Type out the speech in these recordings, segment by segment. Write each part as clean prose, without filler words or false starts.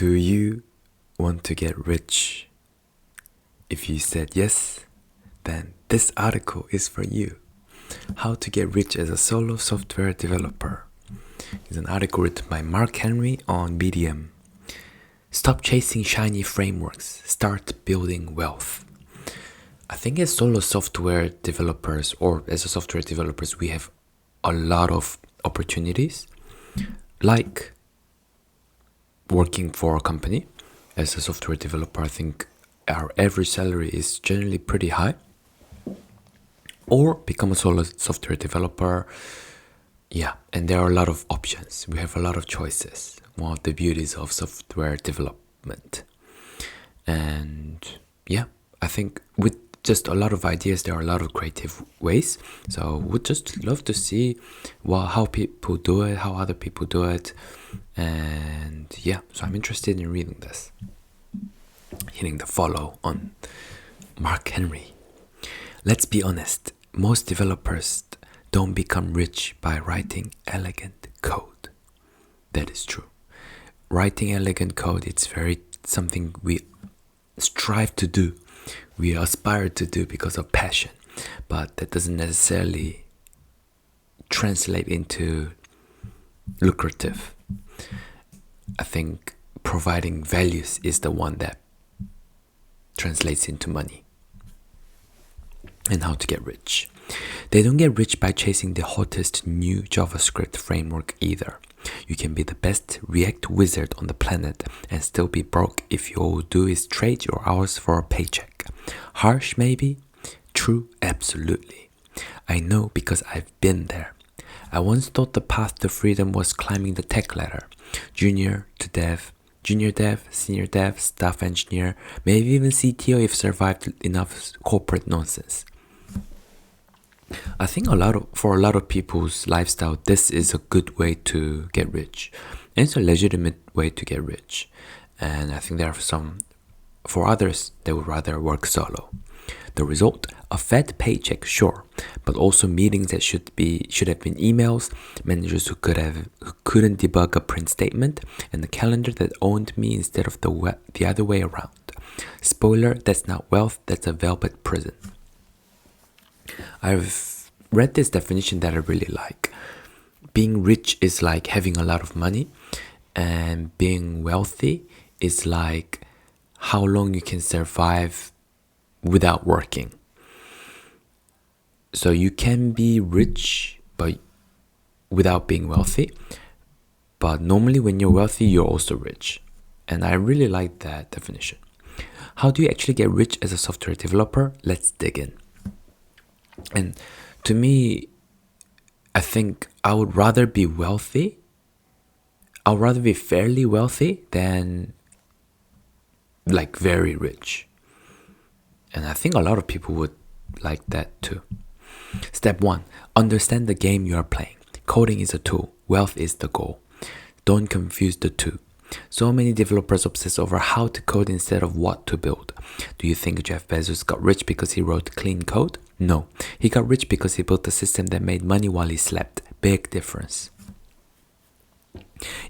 Do you want to get rich? If you said yes, then this article is for you. How to get rich as a solo software developer. It's an article written by Mark Henry on Medium. Stop chasing shiny frameworks. Start building wealth. I think as solo software developers or as a software developers, we have a lot of opportunities, like working for a company. As a software developer, I think our average salary is generally pretty high. Or become a solo software developer. Yeah, and there are a lot of options. We have a lot of choices. One of the beauties of software development. And yeah, I think with just a lot of ideas, there are a lot of creative ways. So would just love to see how people do it, how other people do it. And yeah, so I'm interested in reading this. Hitting the follow on Mark Henry. Let's be honest, most developers don't become rich by writing elegant code. That is true. Writing elegant code, it's very something we strive to do. We aspire to do because of passion. But that doesn't necessarily translate into lucrative. I think providing values is the one that translates into money. And how to get rich. They don't get rich by chasing the hottest new JavaScript framework either. You can be the best React wizard on the planet and still be broke if you all do is trade your hours for a paycheck. Harsh maybe? True, absolutely. I know because I've been there. I once thought the path to freedom was climbing the tech ladder. Junior dev, senior dev, staff engineer, maybe even CTO if survived enough corporate nonsense. I think for a lot of people's lifestyle, this is a good way to get rich. And it's a legitimate way to get rich. And I think there are for others, they would rather work solo. The result, a fat paycheck, sure, but also meetings that should have been emails, managers who couldn't debug a print statement, and a calendar that owned me instead of the other way around. Spoiler, that's not wealth, that's a velvet prison. I've read this definition that I really like. Being rich is like having a lot of money, and being wealthy is like how long you can survive without working. So you can be rich but without being wealthy, but normally when you're wealthy, you're also rich. And I really like that definition. How do you actually get rich as a software developer? Let's dig in. And to me, I think I would rather be wealthy. I'd rather be fairly wealthy than like very rich. And I think a lot of people would like that too. Step 1. Understand the game you are playing. Coding is a tool. Wealth is the goal. Don't confuse the two. So many developers obsess over how to code instead of what to build. Do you think Jeff Bezos got rich because he wrote clean code? No. He got rich because he built a system that made money while he slept. Big difference.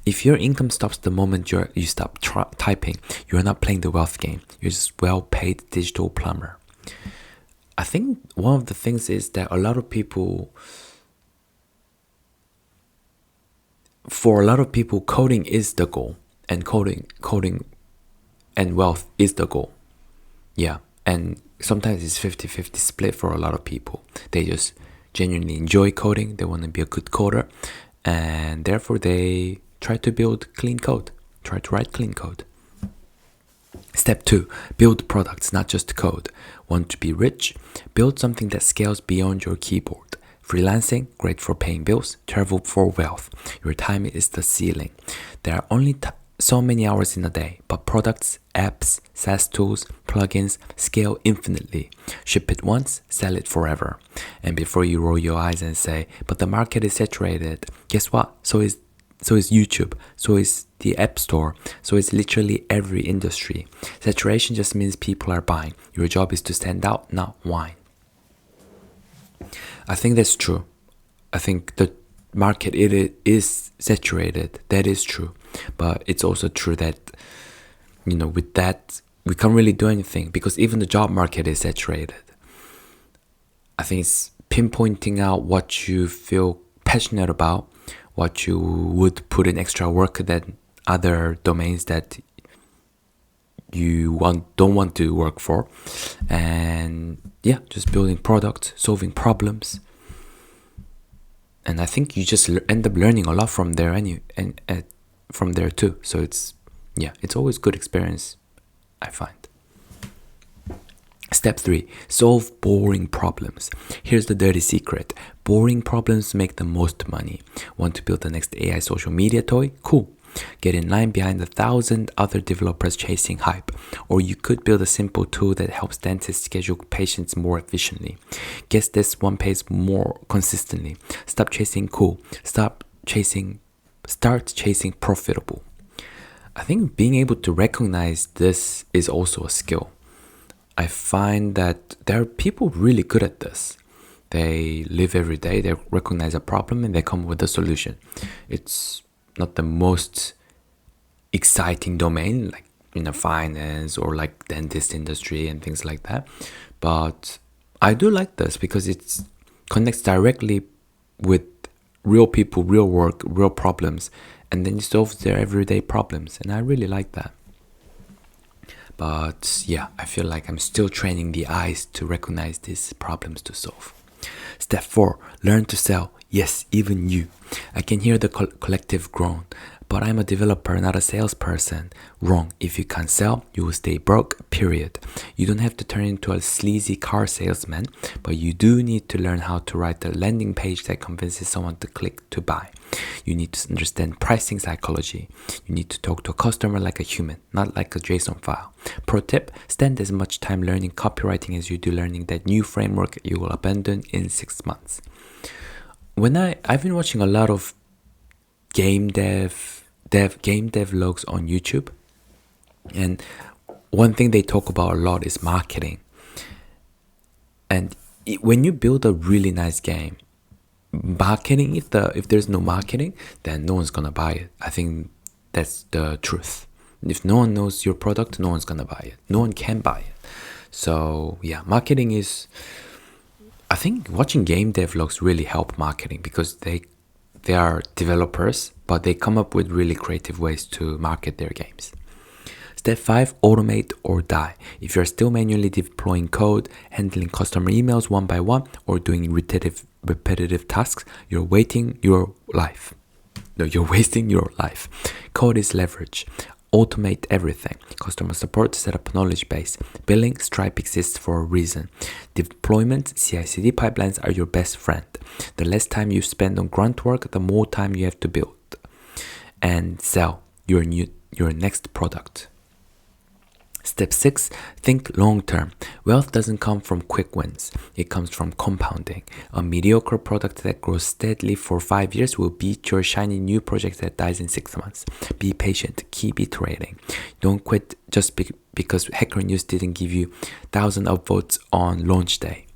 If your income stops the moment you stop typing, you're not playing the wealth game. You're just well-paid digital plumber. I think one of the things is that for a lot of people, coding is the goal, and coding and wealth is the goal. Yeah, and sometimes it's 50-50 split for a lot of people. They just genuinely enjoy coding. They want to be a good coder, and therefore they try to build clean code, try to write clean code. Step 2, build products, not just code. Want to be rich? Build something that scales beyond your keyboard. Freelancing, great for paying bills. Travel for wealth. Your time is the ceiling. There are only so many hours in a day, but products, apps, SaaS tools, plugins scale infinitely. Ship it once, sell it forever. And before you roll your eyes and say, but the market is saturated, guess what? So is YouTube, so is the App Store, so is literally every industry. Saturation just means people are buying. Your job is to stand out, not whine. I think that's true. I think the market it is saturated. That is true. But it's also true that, with that, we can't really do anything because even the job market is saturated. I think it's pinpointing out what you feel passionate about, what you would put in extra work than other domains that you don't want to work for, and yeah, just building products, solving problems. And I think you just end up learning a lot from there, and from there too. So it's always good experience, I find. Step 3, solve boring problems. Here's the dirty secret. Boring problems make the most money. Want to build the next AI social media toy? Cool. Get in line behind 1,000 other developers chasing hype. Or you could build a simple tool that helps dentists schedule patients more efficiently. Guess this one pays more consistently. Stop chasing cool. Start chasing profitable. I think being able to recognize this is also a skill. I find that there are people really good at this. They live every day, they recognize a problem, and they come with a solution. It's not the most exciting domain, like finance or like dentist industry and things like that. But I do like this because it connects directly with real people, real work, real problems, and then you solve their everyday problems. And I really like that. But yeah, I feel like I'm still training the eyes to recognize these problems to solve. Step 4, learn to sell. Yes, even you. I can hear the collective groan. But I'm a developer, not a salesperson. Wrong. If you can't sell, you will stay broke, period. You don't have to turn into a sleazy car salesman, but you do need to learn how to write a landing page that convinces someone to click to buy. You need to understand pricing psychology. You need to talk to a customer like a human, not like a JSON file. Pro tip, spend as much time learning copywriting as you do learning that new framework you will abandon in 6 months. I've been watching a lot of game dev vlogs on YouTube, and one thing they talk about a lot is marketing. And when you build a really nice game, marketing, if there's no marketing, then no one's gonna buy it. I think that's the truth. If no one knows your product, no one's gonna buy it. No one can buy it. So yeah, marketing is, I think watching game dev vlogs really help marketing because they are developers, but they come up with really creative ways to market their games. Step 5, automate or die. If you're still manually deploying code, handling customer emails one by one, or doing repetitive tasks, you're wasting your life. Code is leverage. Automate everything. Customer support, set up knowledge base. Billing, Stripe exists for a reason. Deployment, CI/CD pipelines are your best friend. The less time you spend on grunt work, the more time you have to build and sell your next product. Step 6, think long term. Wealth doesn't come from quick wins. It comes from compounding. A mediocre product that grows steadily for 5 years will beat your shiny new project that dies in 6 months. Be patient. Keep iterating. Don't quit just because Hacker News didn't give you 1,000 upvotes on launch day.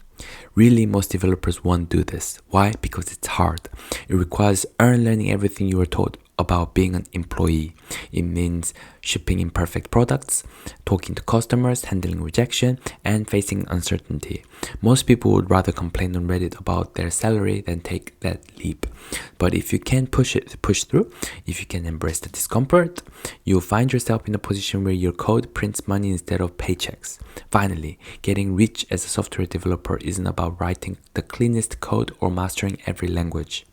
Really, most developers won't do this. Why? Because it's hard. It requires learning everything you were taught about being an employee. It means shipping imperfect products, talking to customers, handling rejection, and facing uncertainty. Most people would rather complain on Reddit about their salary than take that leap. But if you can push through, if you can embrace the discomfort, you'll find yourself in a position where your code prints money instead of paychecks. Finally, getting rich as a software developer isn't about writing the cleanest code or mastering every language.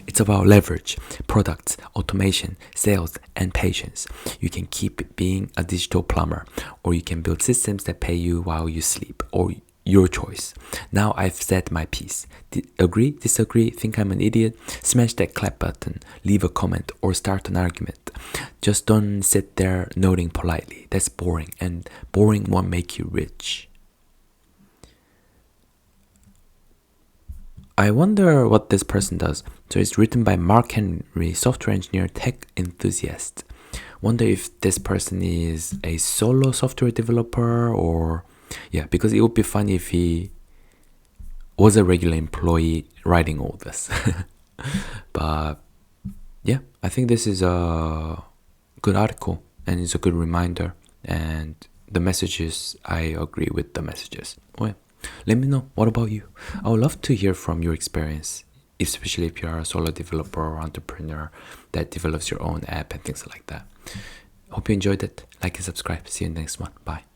It's about leverage, products, automation, sales, and patience. You can keep being a digital plumber, or you can build systems that pay you while you sleep, or your choice. Now I've said my piece. Agree, disagree, think I'm an idiot? Smash that clap button, leave a comment, or start an argument. Just don't sit there nodding politely. That's boring, and boring won't make you rich. I wonder what this person does. So it's written by Mark Henry, software engineer, tech enthusiast. Wonder if this person is a solo software developer or... Yeah, because it would be funny if he was a regular employee writing all this. But yeah, I think this is a good article and it's a good reminder. And the messages, I agree with the messages. Well, let me know. What about you? I would love to hear from your experience, especially if you are a solo developer or entrepreneur that develops your own app and things like that. Hope you enjoyed it. Like and subscribe. See you in the next one. Bye.